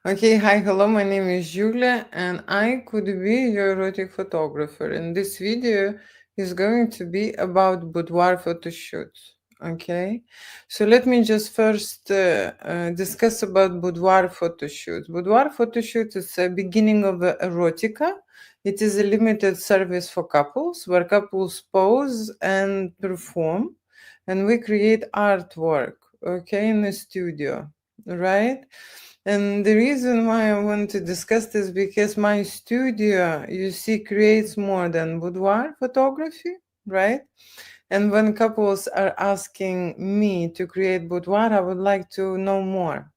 Okay, hi, hello, my name is Julia and I could be your erotic photographer. And this video is going to be about boudoir photo shoots. Okay, so let me just first discuss about boudoir photo shoots. Boudoir photo shoot is a beginning of erotica. It is a limited service for couples where couples pose and perform, and we create artwork, okay, in the studio, right? And the reason why I want to discuss this because my studio, you see, creates more than boudoir photography, right? And when couples are asking me to create boudoir, I would like to know more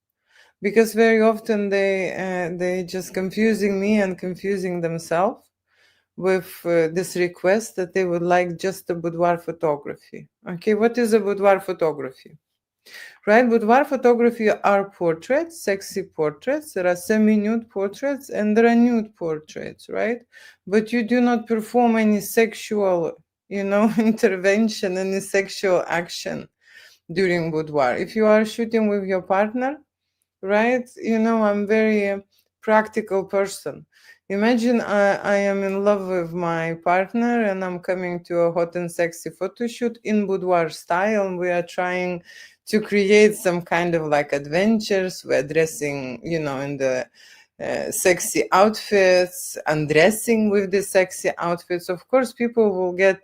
because very often they just confusing me and confusing themselves with this request that they would like just a boudoir photography. Okay, what is a boudoir photography? Right, boudoir photography are portraits, sexy portraits. There are semi-nude portraits and there are nude portraits, right? But you do not perform any sexual, intervention, any sexual action during boudoir. If you are shooting with your partner, right? I'm very practical person. Imagine I am in love with my partner and I'm coming to a hot and sexy photo shoot in boudoir style, and we are trying to create some kind of like adventures. We're dressing, in the sexy outfits, undressing with the sexy outfits. Of course, people will get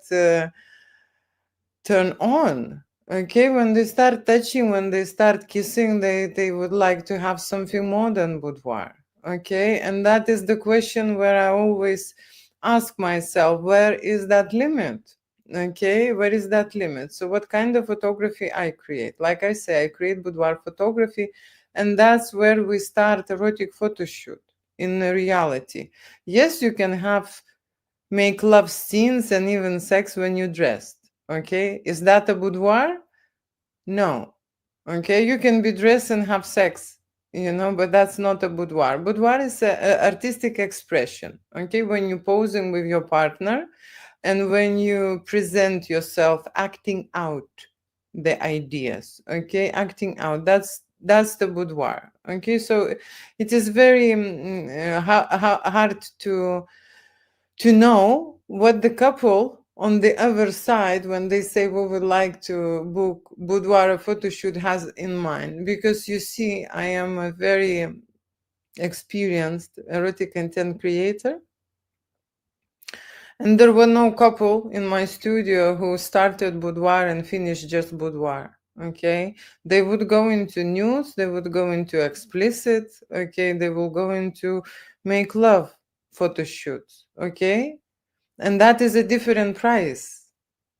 turn on. Okay, when they start touching, when they start kissing, they would like to have something more than boudoir. Okay, and that is the question where I always ask myself, where is that limit? Okay, where is that limit? So what kind of photography I create? Like I say, I create boudoir photography, and that's where we start erotic photo shoot in reality. Yes, you can have make love scenes and even sex when you dressed. Okay, is that a boudoir? No. Okay, you can be dressed and have sex, but that's not a boudoir. Boudoir is a artistic expression. Okay, when you're posing with your partner and when you present yourself acting out the ideas. Okay, acting out. That's the boudoir. Okay, so it is very hard to know what the couple on the other side, when they say we would like to book boudoir photo shoot, has in mind. Because you see, I am a very experienced erotic content creator, and there were no couple in my studio who started boudoir and finished just boudoir. Okay, they would go into nudes, they would go into explicit. Okay, they will go into make love photo shoots. Okay, and that is a different price,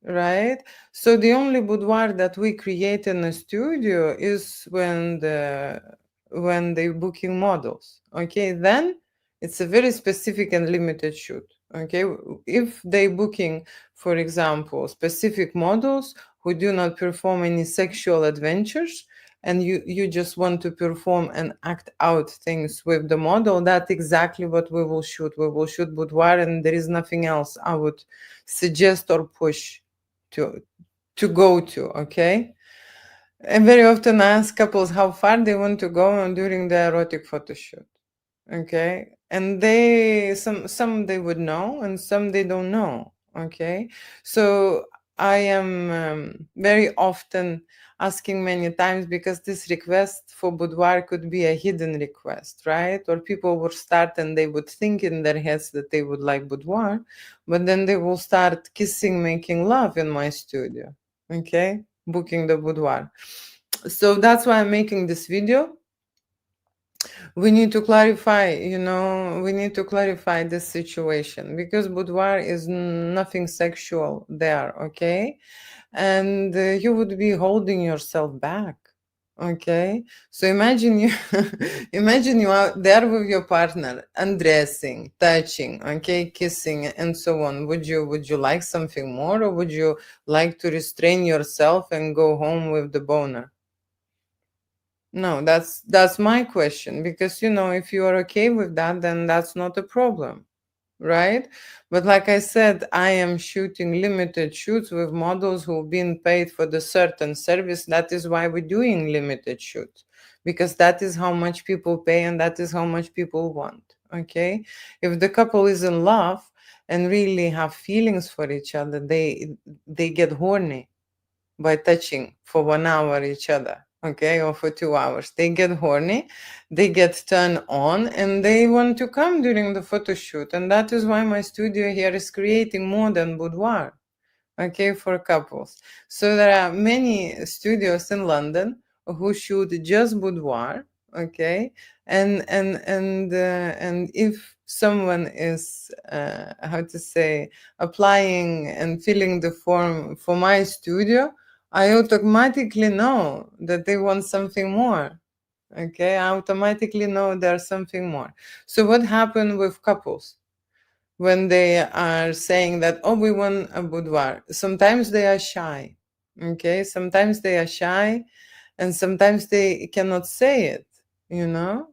right? So the only boudoir that we create in a studio is when they booking models. Okay, then it's a very specific and limited shoot. Okay, if they booking, for example, specific models who do not perform any sexual adventures, and you just want to perform and act out things with the model, that's exactly what we will shoot. We will shoot boudoir, and there is nothing else I would suggest or push to go to. Okay, and very often I ask couples how far they want to go on during the erotic photo shoot. Okay, and some they would know and some they don't know. Okay, so I am very often asking many times, because this request for boudoir could be a hidden request, right? Or people would start and they would think in their heads that they would like boudoir, but then they will start kissing, making love in my studio. Okay, booking the boudoir. So that's why I'm making this video. We need to clarify, we need to clarify this situation, because boudoir is nothing sexual there. Okay, and you would be holding yourself back. Okay, so imagine you imagine you are there with your partner, undressing, touching, okay, kissing and so on. Would you like something more, or would you like to restrain yourself and go home with the boner? No, that's my question, because if you are okay with that, then that's not a problem. right? But like I said, I am shooting limited shoots with models who've been paid for the certain service. That is why we're doing limited shoots, because that is how much people pay and that is how much people want. Okay, if the couple is in love and really have feelings for each other, they get horny by touching for 1 hour each other, okay, or for 2 hours. They get horny, they get turned on, and they want to come during the photo shoot. And that is why my studio here is creating more than boudoir, okay, for couples. So there are many studios in London who shoot just boudoir, okay, and if someone is how to say, applying and filling the form for my studio, I automatically know that they want something more. Okay, I automatically know there's something more. So what happened with couples when they are saying that, oh, we want a boudoir? Sometimes they are shy. Okay, sometimes they are shy, and sometimes they cannot say it, you know,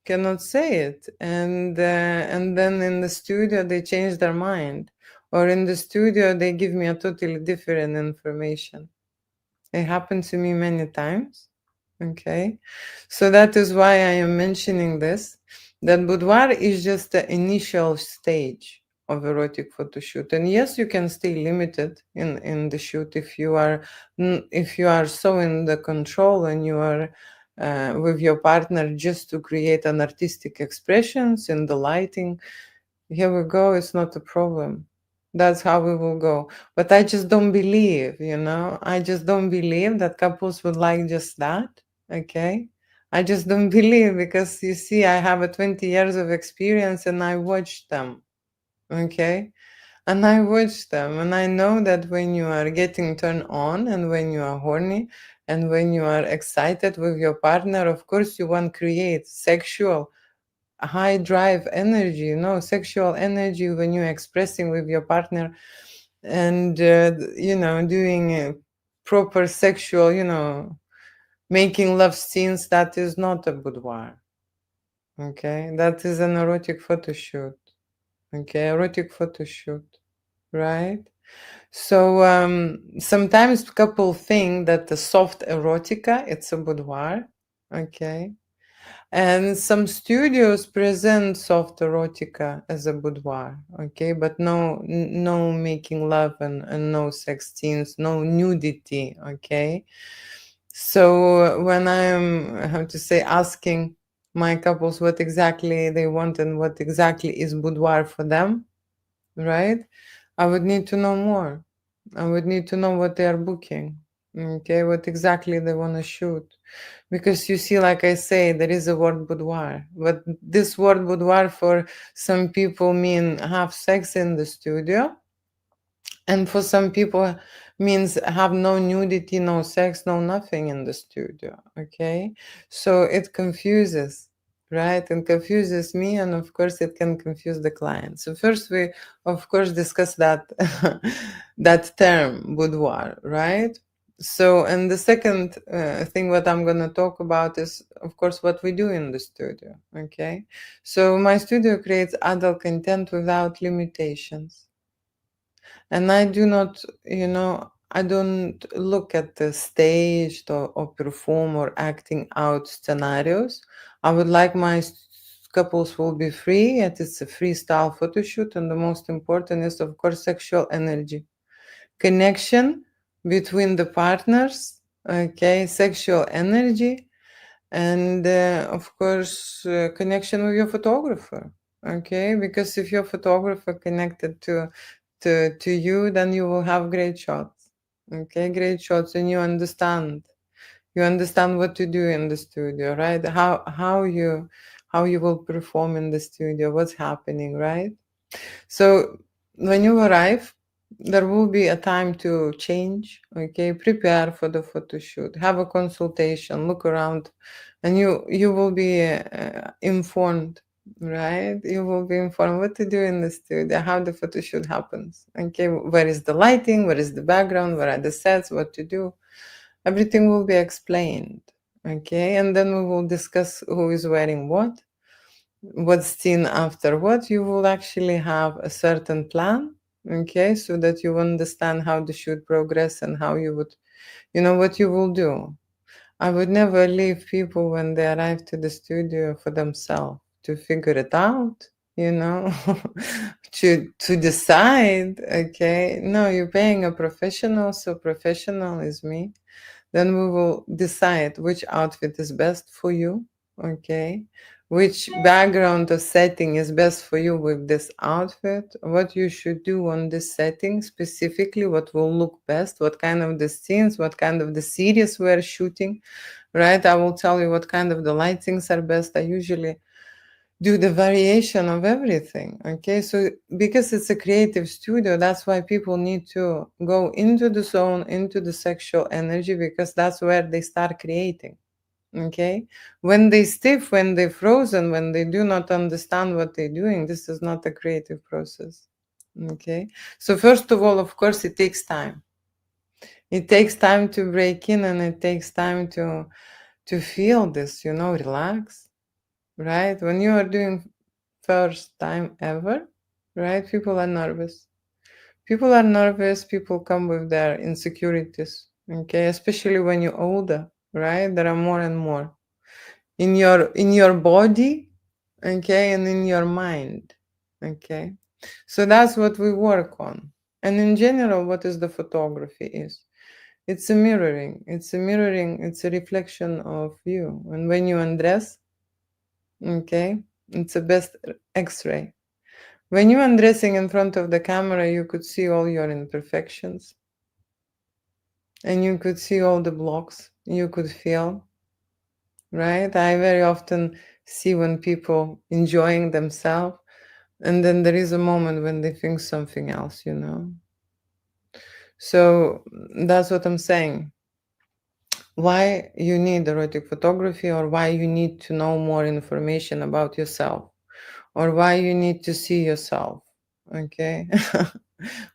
cannot say it, and then in the studio they change their mind, or in the studio they give me a totally different information. It happened to me many times. Okay. So that is why I am mentioning this, that boudoir is just the initial stage of erotic photo shoot. And yes, you can stay limited in the shoot if you are if you are so in the control and you are with your partner just to create an artistic expressions in the lighting. Here we go, it's not a problem. That's how we will go. But I just don't believe, I just don't believe that couples would like just that. Okay. I just don't believe, because you see, I have a 20 years of experience and I watched them. Okay. And I watch them and I know that when you are getting turned on and when you are horny and when you are excited with your partner, of course you want to create sexual high drive energy, sexual energy when you're expressing with your partner and, doing proper sexual, making love scenes. That is not a boudoir. Okay. That is an erotic photo shoot. Okay. Erotic photo shoot. Right. So sometimes couple think that the soft erotica, it's a boudoir. Okay. And some studios present soft erotica as a boudoir, okay, but no making love and no sex scenes, no nudity, okay. So when I'm, how to say, asking my couples what exactly they want and what exactly is boudoir for them, right? I would need to know more. I would need to know what they are booking, okay, what exactly they want to shoot. Because you see, like I say, there is a word boudoir, but this word boudoir for some people mean have sex in the studio, and for some people means have no nudity, no sex, no nothing in the studio. Okay, so it confuses, right? And confuses me, and of course it can confuse the client. So first we of course discuss that that term boudoir, right? So, and the second thing what I'm going to talk about is, of course, what we do in the studio. Okay, so my studio creates adult content without limitations. And I do not, I don't look at the staged or perform or acting out scenarios. I would like my couples will be free, and it's a freestyle photo shoot. And the most important is, of course, sexual energy, connection between the partners, okay, sexual energy, and of course, connection with your photographer, okay, because if your photographer connected to you, then you will have great shots, okay, great shots, and you understand what to do in the studio, right? How you will perform in the studio, what's happening, right? So when you arrive, there will be a time to change, okay, prepare for the photo shoot, have a consultation, look around, and you will be informed, right? You will be informed what to do in the studio, how the photo shoot happens, okay, where is the lighting, where is the background, where are the sets, what to do. Everything will be explained, okay, and then we will discuss who is wearing what. what's seen after what, you will actually have a certain plan, okay, so that you understand how the shoot progress and how you would, what you will do. I would never leave people when they arrive to the studio for themselves to figure it out, you know, to decide, okay. No, you're paying a professional, so professional is me. Then we will decide which outfit is best for you, okay? Which background or setting is best for you with this outfit, what you should do on this setting specifically, what will look best, what kind of the scenes, what kind of the series we're shooting, right? I will tell you what kind of the lightings are best. I usually do the variation of everything, okay. So because it's a creative studio, that's why people need to go into the zone, into the sexual energy, because that's where they start creating, okay. When they stiff, when they frozen, when they do not understand what they're doing, this is not a creative process, okay. So first of all, of course, it takes time. It takes time to break in, and it takes time to feel this, relax, right? When you are doing first time ever, right? People are nervous. People are nervous. People come with their insecurities, okay? Especially when you're older, right? There are more and more in your body, okay, and in your mind, okay. So that's what we work on. And in general, what is the photography is? It's a mirroring. It's a mirroring. It's a reflection of you. And when you undress, okay, it's the best X-ray. When you're undressing in front of the camera, you could see all your imperfections, and you could see all the blocks. You could feel, right? I very often see when people enjoying themselves, and then there is a moment when they think something else. So that's what I'm saying. Why you need erotic photography, or why you need to know more information about yourself, or why you need to see yourself, okay.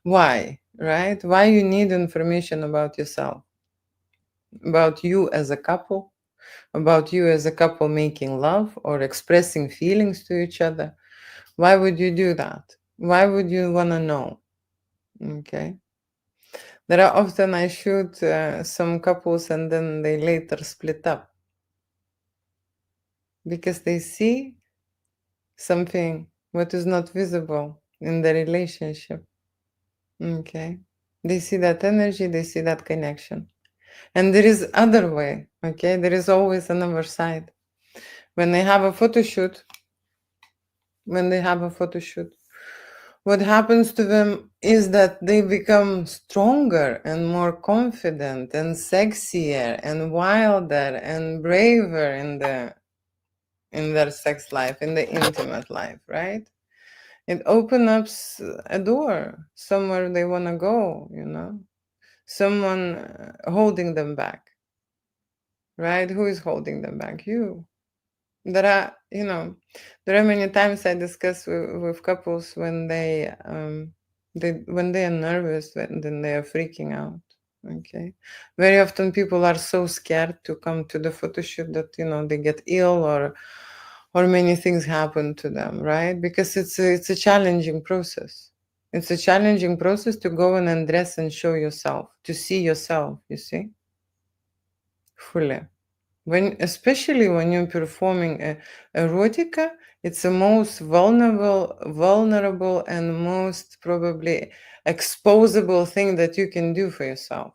Why, right? Why you need information about yourself, about you as a couple, about you as a couple making love or expressing feelings to each other. Why would you do that? Why would you want to know, okay. There are often I shoot some couples, and then they later split up because they see something what is not visible in the relationship, okay. They see that energy, they see that connection. And there is other way, okay. There is always another side. When they have a photo shoot, what happens to them is that they become stronger and more confident and sexier and wilder and braver in their sex life, in the intimate life, right? It opens up a door somewhere they want to go. Someone holding them back, right? Who is holding them back? You. There are, there are many times I discuss with couples when they are nervous, then they are freaking out. Okay. Very often people are so scared to come to the photo shoot that they get ill, or many things happen to them, right? Because it's a challenging process. It's a challenging process to go and undress and show yourself, to see yourself, you see, fully. Especially when you're performing erotica, it's the most vulnerable and most probably exposable thing that you can do for yourself.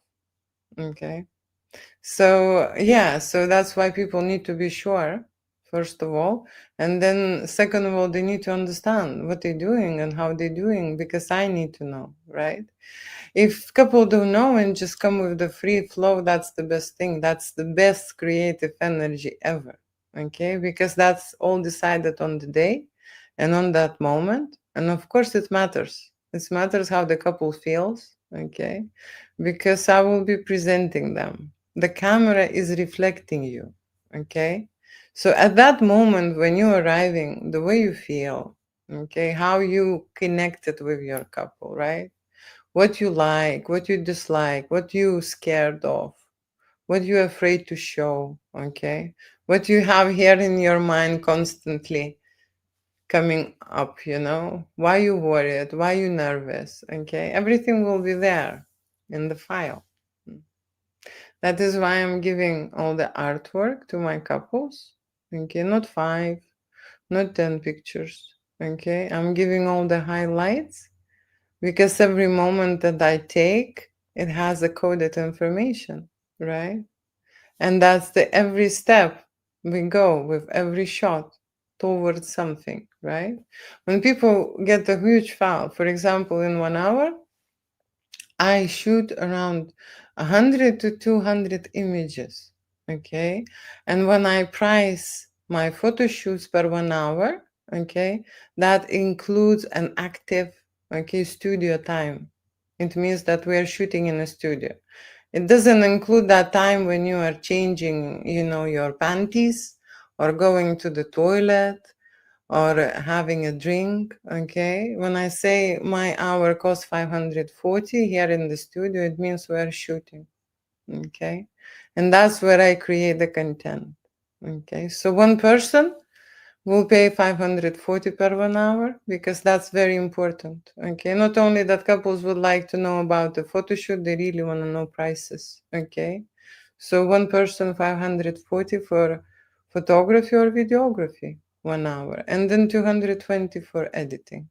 Okay. So yeah, so that's why people need to be sure, first of all, and then second of all, they need to understand what they're doing and how they're doing, because I need to know, right? If couple don't know and just come with the free flow, that's the best thing. That's the best creative energy ever. Okay, because that's all decided on the day and on that moment. And of course it matters. It matters how the couple feels, okay? Because I will be presenting them. The camera is reflecting you, okay? So at that moment when you're arriving, the way you feel, okay, how you connected with your couple, right? What you like, what you dislike, what you scared of, what you're afraid to show, okay? What you have here in your mind constantly, coming up, why you worried, why you nervous, okay? Everything will be there in the file. That is why I'm giving all the artwork to my couples, okay? Not 5, not 10 pictures, okay? I'm giving all the highlights because every moment that I take, it has a coded information, right? And that's the every step we go with every shot towards something, right? When people get a huge file, for example, in 1 hour, I shoot around 100 to 200 images, okay? And when I price my photo shoots per 1 hour, okay, that includes an active, okay, studio time. It means that we are shooting in a studio. It doesn't include that time when you are changing, your panties or going to the toilet or having a drink, okay? When I say my hour costs 540 here in the studio, it means we're shooting, okay? And that's where I create the content, okay? So one person will pay 540 per 1 hour because that's very important, okay? Not only that couples would like to know about the photo shoot, they really want to know prices, okay? So one person 540 for photography or videography, 1 hour, and then 220 for editing,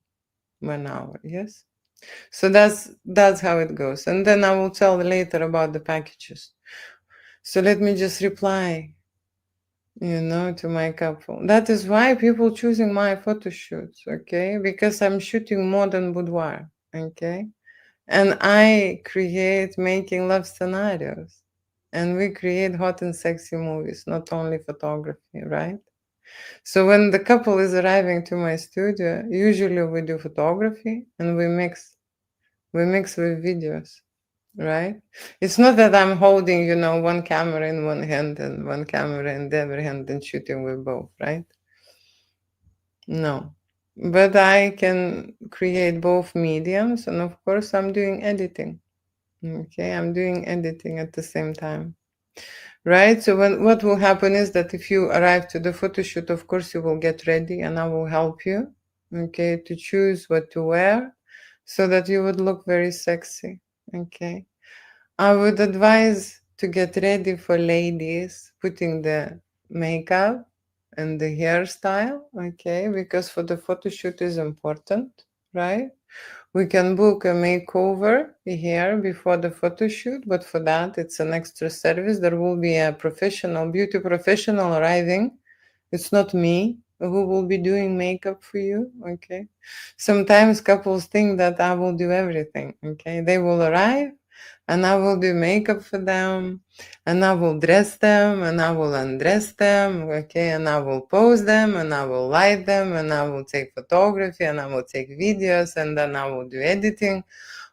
1 hour, yes? So that's how it goes. And then I will tell later about the packages. So let me just reply to my couple. That is why people choosing my photo shoots, okay? Because I'm shooting modern boudoir, okay? And I create making love scenarios. And we create hot and sexy movies, not only photography, right? So when the couple is arriving to my studio, usually we do photography and we mix with videos, right? It's not that I'm holding, one camera in one hand and one camera in the other hand and shooting with both, right? No. But I can create both mediums, and of course I'm doing editing. Okay, I'm doing editing at the same time. Right? So what will happen is that if you arrive to the photo shoot, of course you will get ready and I will help you, okay, to choose what to wear so that you would look very sexy. Okay. I would advise to get ready for ladies, putting the makeup and the hairstyle, okay, because for the photo shoot is important, right? We can book a makeover here before the photo shoot, but for that it's an extra service. There will be a beauty professional arriving. It's not me who will be doing makeup for you, okay? Sometimes couples think that I will do everything, okay? They will arrive and I will do makeup for them and I will dress them and I will undress them, okay? And I will pose them and I will light them and I will take photography and I will take videos and then I will do editing.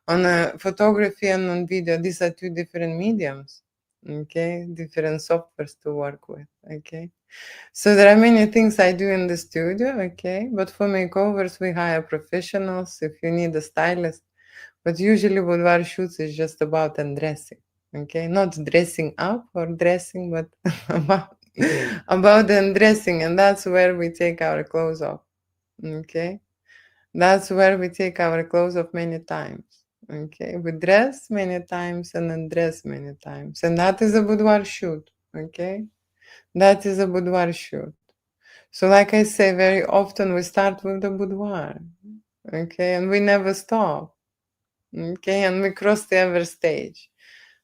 On photography and on video, these are two different mediums, okay? Different softwares to work with, okay? So there are many things I do in the studio, okay? But for makeovers, we hire professionals if you need a stylist. But usually boudoir shoots is just about undressing, okay? Not dressing up or dressing, but about undressing. And that's where we take our clothes off, okay? That's where we take our clothes off many times, okay? We dress many times and undress many times. And that is a boudoir shoot, okay? That is a boudoir shoot. So like I say, very often we start with the boudoir, okay? And we never stop, okay? And we cross the other stage.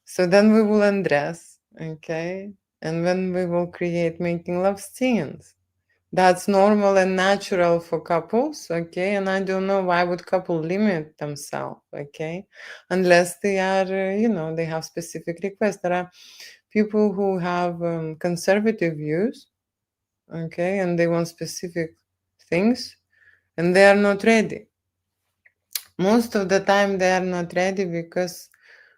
So then we will undress, okay? And then we will create making love scenes. That's normal and natural for couples, okay? And I don't know why would couple limit themselves, okay? Unless they are, they have specific requests. There are people who have conservative views, okay, and they want specific things, and they are not ready. Most of the time, they are not ready because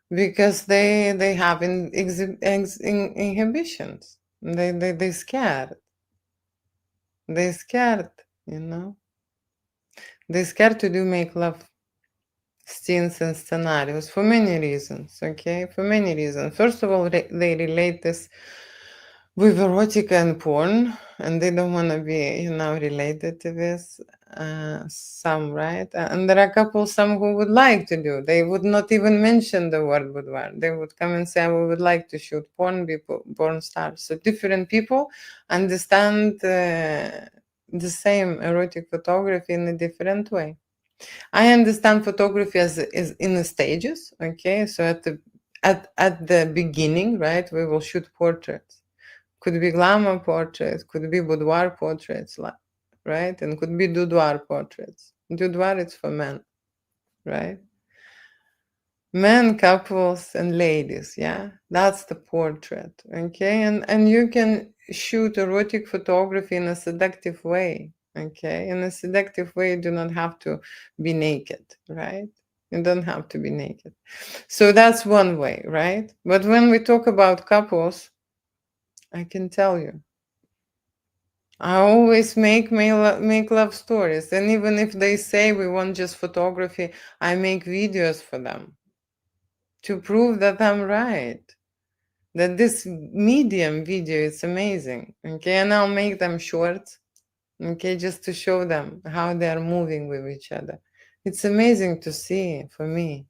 they have inhibitions. They scared. They scared, you know. They scared to do make love scenes and scenarios for many reasons. Okay, for many reasons. First of all, they relate this with erotica and porn, and they don't want to be, related to this. Some, right? And there are some who would like to do. They would not even mention the word boudoir. They would come and say, "We would like to shoot porn stars." So different people understand the same erotic photography in a different way. I understand photography as is in the stages. Okay, so at the beginning, right, we will shoot portraits. Could be glamour portraits, could be boudoir portraits, right? And could be boudoir portraits. Boudoir is for men, right? Men, couples, and ladies, yeah? That's the portrait, okay? And you can shoot erotic photography in a seductive way, okay? In a seductive way, you do not have to be naked, right? You don't have to be naked. So that's one way, right? But when we talk about couples, I can tell you, I always make love stories, and even if they say we want just photography, I make videos for them to prove that I'm right. That this medium video is amazing. Okay, and I'll make them short. Okay, just to show them how they are moving with each other. It's amazing to see for me.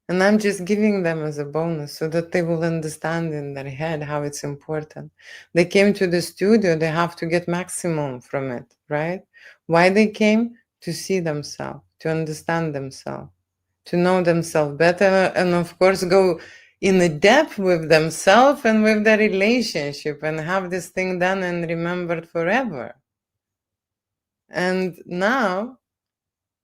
And I'm just giving them as a bonus so that they will understand in their head how it's important. They came to the studio, they have to get maximum from it, right? Why they came? To see themselves, to understand themselves, to know themselves better, and of course, go in a depth with themselves and with their relationship and have this thing done and remembered forever. And now,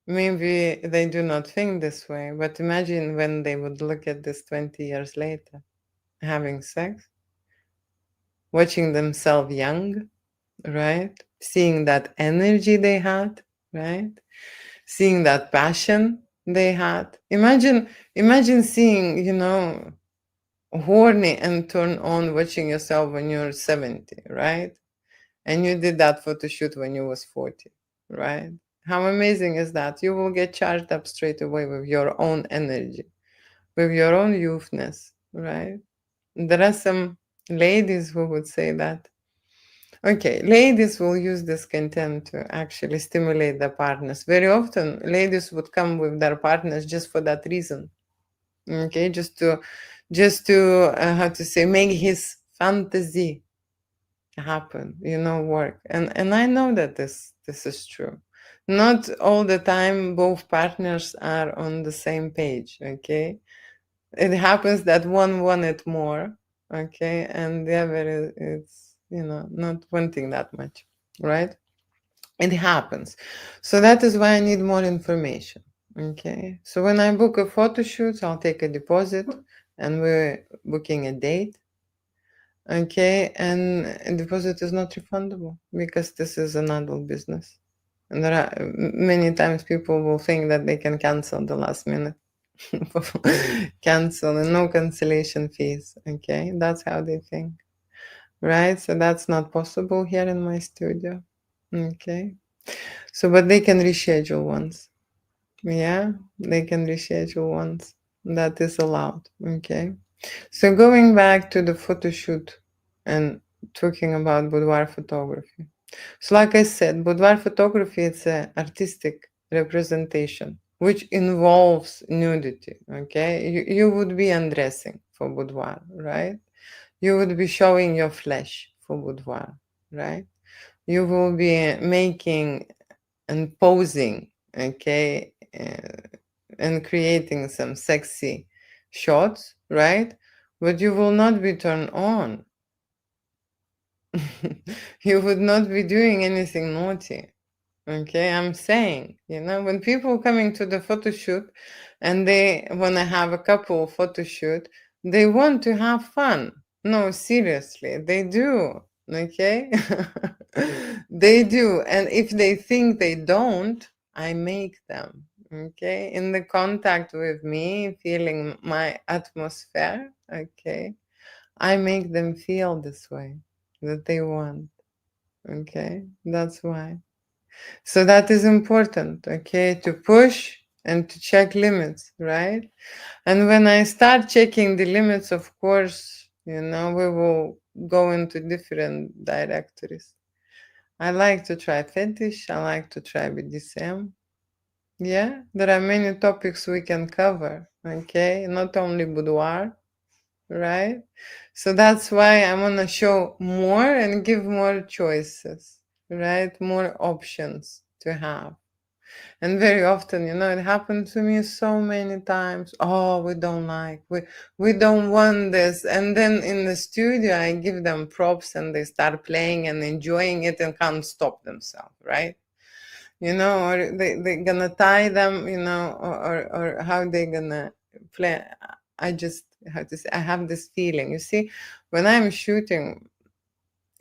maybe they do not think this way, but imagine when they would look at this 20 years later, having sex, watching themselves young, right? Seeing that energy they had, right? Seeing that passion they had. Imagine seeing, horny and turn on watching yourself when you're 70, right? And you did that photo shoot when you was 40, right? How amazing is that? You will get charged up straight away with your own energy, with your own youthness, right? There are some ladies who would say that. Okay, ladies will use this content to actually stimulate their partners. Very often, ladies would come with their partners just for that reason. Okay, just to how to say, make his fantasy happen, work. And I know that this is true. Not all the time both partners are on the same page, okay? It happens that one wanted more, okay, and the other is not wanting that much, right? It happens. So that is why I need more information, okay? So when I book a photo shoot, I'll take a deposit, and we're booking a date. Okay, and a deposit is not refundable because this is an adult business. And there are many times people will think that they can cancel the last minute. Cancel and no cancellation fees. Okay, that's how they think. Right? So that's not possible here in my studio. Okay. So, but they can reschedule once. Yeah, they can reschedule once. That is allowed. Okay. So going back to the photo shoot and talking about boudoir photography. So like I said, boudoir photography is an artistic representation which involves nudity, okay? You would be undressing for boudoir, right? You would be showing your flesh for boudoir, right? You will be making and posing, okay? And creating some sexy shots, right? But you will not be turned on. You would not be doing anything naughty. Okay, I'm saying, when people coming to the photo shoot and they want to have a couple photo shoot, they want to have fun. No, seriously, they do. Okay, they do. And if they think they don't, I make them. Okay, in the contact with me, feeling my atmosphere. Okay, I make them feel this way that they want. Okay, that's why. So that is important, okay, to push and to check limits, right? And when I start checking the limits, of course, We will go into different directories. I like to try fetish, I like to try BDSM. Yeah, there are many topics we can cover, okay? Not only boudoir, right? So that's why I want to show more and give more choices, right? More options to have. And very often, it happened to me so many times. Oh, we don't like, we don't want this. And then in the studio, I give them props and they start playing and enjoying it and can't stop themselves, right? Or they gonna tie them, or how they gonna play. I just how to say, I have this feeling. You see, when I'm shooting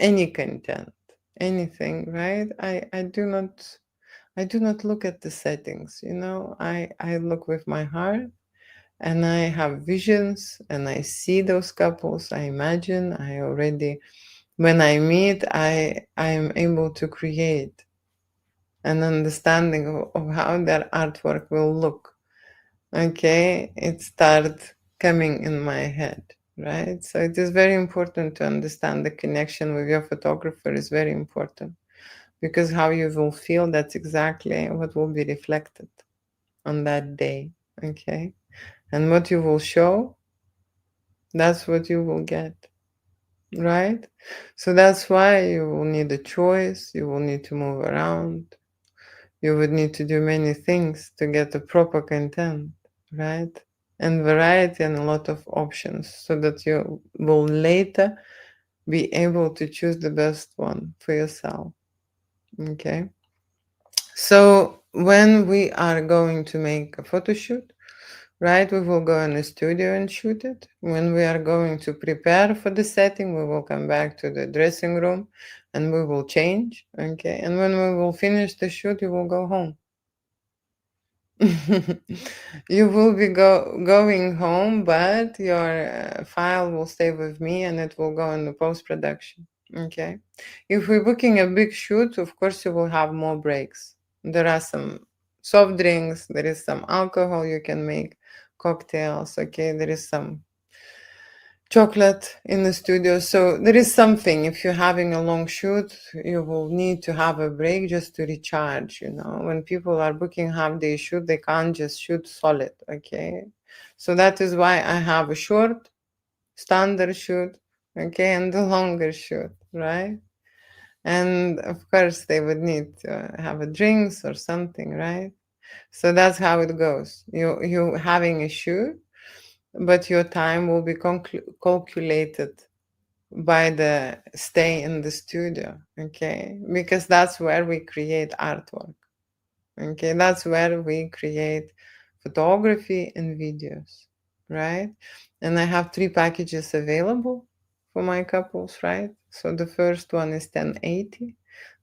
any content, anything, right? I do not look at the settings. I look with my heart, and I have visions, and I see those couples. I imagine. I already, when I meet, I am able to create an understanding of how their artwork will look. Okay, it starts coming in my head, right? So it is very important to understand the connection with your photographer is very important, because how you will feel, that's exactly what will be reflected on that day. Okay, and what you will show, that's what you will get, right? So that's why you will need a choice, you will need to move around. You would need to do many things to get the proper content, right? And variety and a lot of options, so that you will later be able to choose the best one for yourself. Okay. So when we are going to make a photo shoot, right, we will go in the studio and shoot it. When we are going to prepare for the setting, we will come back to the dressing room and we will change. Okay. And when we will finish the shoot, you will go home. You will be going home, but your file will stay with me and it will go in the post production. Okay. If we're booking a big shoot, of course, you will have more breaks. There are some soft drinks, there is some alcohol you can make, cocktails. Okay. There is some chocolate in the studio. So there is something. If you're having a long shoot, you will need to have a break just to recharge. When people are booking half day shoot, they can't just shoot solid. Okay. So that is why I have a short standard shoot, okay, and the longer shoot, right? And of course they would need to have a drinks or something, right? So that's how it goes. You having a shoot, but your time will be calculated by the stay in the studio, okay? Because that's where we create artwork, okay? That's where we create photography and videos, right? And I have 3 packages available for my couples, right? So the first one is 1080,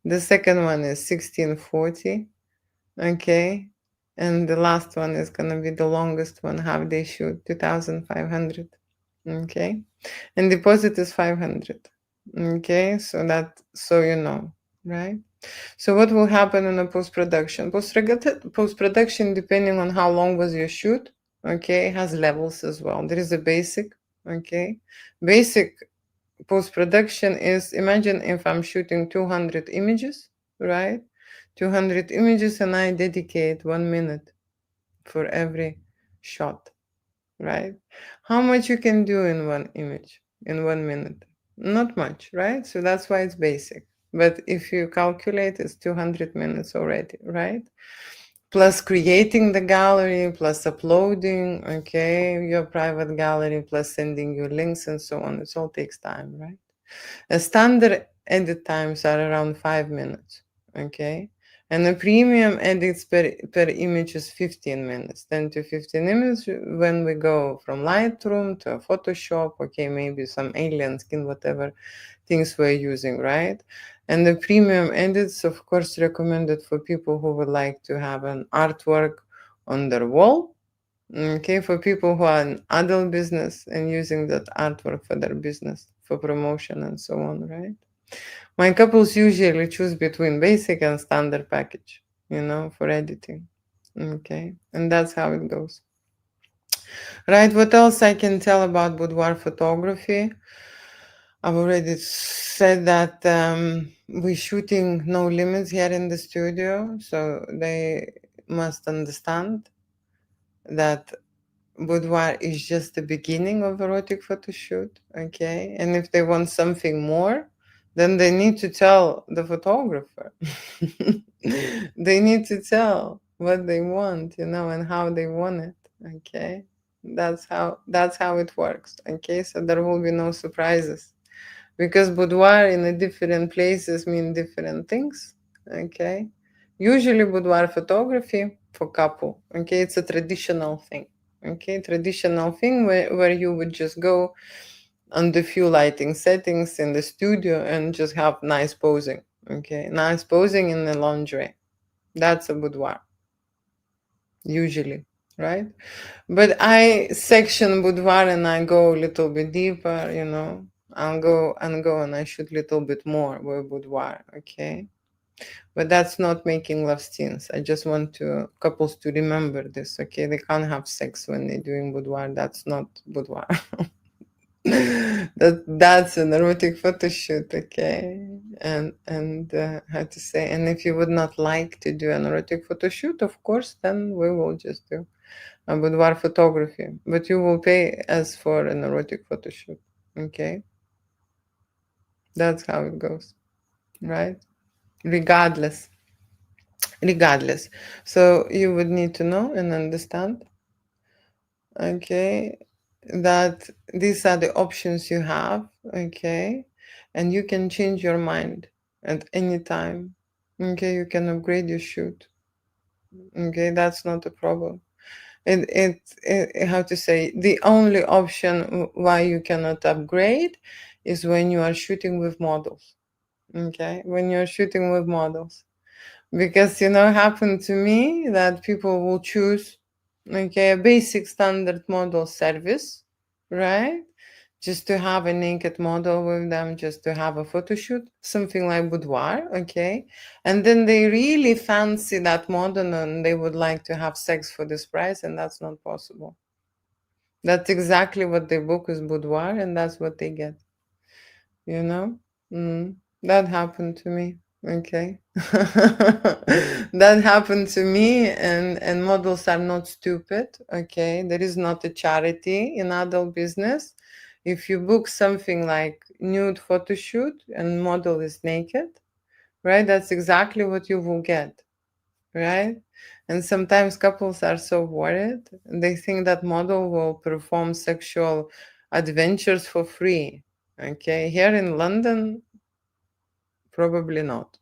the second one is 1640, okay? And the last one is gonna be the longest one, half day shoot, 2500. Okay. And deposit is 500. Okay. So right? So what will happen in a post-production? Post-production, depending on how long was your shoot, okay, has levels as well. There is a basic, okay. Basic post-production is, imagine if I'm shooting 200 images, right? 200 images, and I dedicate 1 minute for every shot, right? How much you can do in one image in 1 minute? Not much, right? So that's why it's basic. But if you calculate, it's 200 minutes already, right? Plus creating the gallery, plus uploading, okay, your private gallery, plus sending you links and so on. It all takes time, right? A standard edit times are around 5 minutes, okay? And the premium edits per image is 15 minutes, 10 to 15 minutes when we go from Lightroom to Photoshop, okay, maybe some alien skin, whatever things we're using, right? And the premium edits, of course, recommended for people who would like to have an artwork on their wall, okay, for people who are in adult business and using that artwork for their business, for promotion and so on, right? My couples usually choose between basic and standard package, for editing. Okay. And that's how it goes. Right, what else I can tell about boudoir photography? I've already said that we're shooting no limits here in the studio, so they must understand that boudoir is just the beginning of erotic photo shoot, okay? And if they want something more, then they need to tell the photographer. They need to tell what they want, and how they want it, okay? That's how it works, okay? So there will be no surprises because boudoir in the different places mean different things, okay? Usually boudoir photography for couple, okay, it's a traditional thing, okay, traditional thing where you would just go on the few lighting settings in the studio and just have nice posing, okay, nice posing in the lingerie. That's a boudoir usually, right? But I section boudoir and I go a little bit deeper, I'll go and I shoot a little bit more with boudoir, okay? But that's not making love scenes. I just want couples to remember this, okay? They can't have sex when they're doing boudoir. That's not boudoir. That's an erotic photo shoot, okay? And how to say? And if you would not like to do an erotic photo shoot, of course, then we will just do a boudoir photography. But you will pay as for an erotic photo shoot, okay? That's how it goes, right? Regardless. Regardless. So you would need to know and understand, okay, that these are the options you have, okay, and you can change your mind at any time, okay, you can upgrade your shoot, okay, that's not a problem. It how to say, the only option why you cannot upgrade is when you are shooting with models, okay, when you're shooting with models. Because happened to me that people will choose, okay, a basic standard model service, right? Just to have a naked model with them, just to have a photo shoot, something like boudoir, okay? And then they really fancy that model and they would like to have sex for this price, and that's not possible. That's exactly what they book as boudoir, and that's what they get, you know? That happened to me. Okay. That happened to me, and models are not stupid. Okay. There is not a charity in adult business. If you book something like nude photo shoot and model is naked, right? That's exactly what you will get, right? And sometimes couples are so worried. They think that model will perform sexual adventures for free. Okay. Here in London, probably not.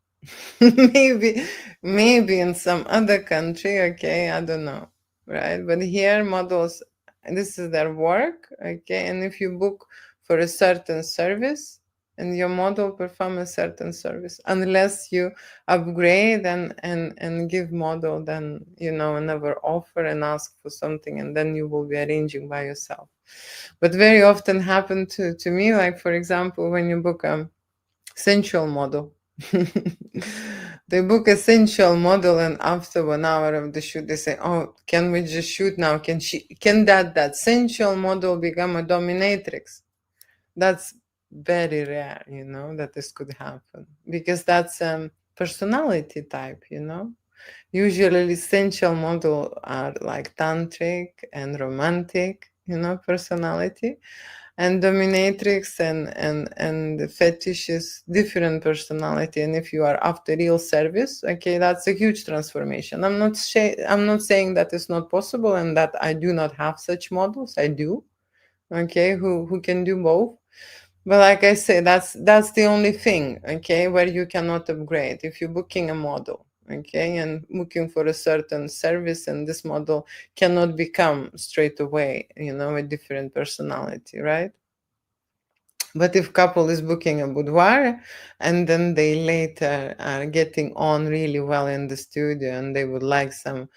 maybe maybe in some other country, okay, I don't know, right? But here models, this is their work, okay, and if you book for a certain service and your model perform a certain service, unless you upgrade and give model, then another offer and ask for something, and then you will be arranging by yourself. But very often happen to me, like for example, when you book a sensual model. They book a sensual model, and after 1 hour of the shoot, they say, "Oh, can we just shoot now? Can that sensual model become a dominatrix?" That's very rare, that this could happen, because that's personality type, Usually, sensual model are like tantric and romantic, personality, and dominatrix and the fetish is different personality. And if you are after real service, okay, that's a huge transformation. I'm not saying that it's not possible and that I do not have such models. I do, okay, who can do both. But like I say, that's the only thing, okay, where you cannot upgrade. If you're booking a model, okay, and looking for a certain service, and this model cannot become straight away, a different personality, right? But if couple is booking a boudoir and then they later are getting on really well in the studio and they would like some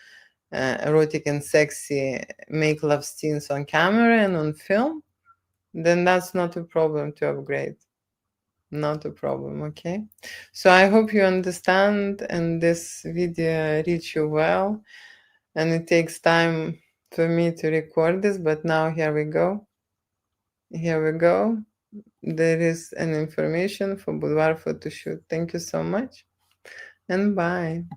erotic and sexy make love scenes on camera and on film, then that's not a problem to upgrade. Not a problem, okay? So I hope you understand and this video reach you well. And it takes time for me to record this, but now here we go. Here we go. There is an information for boudoir photo shoot. Thank you so much and bye.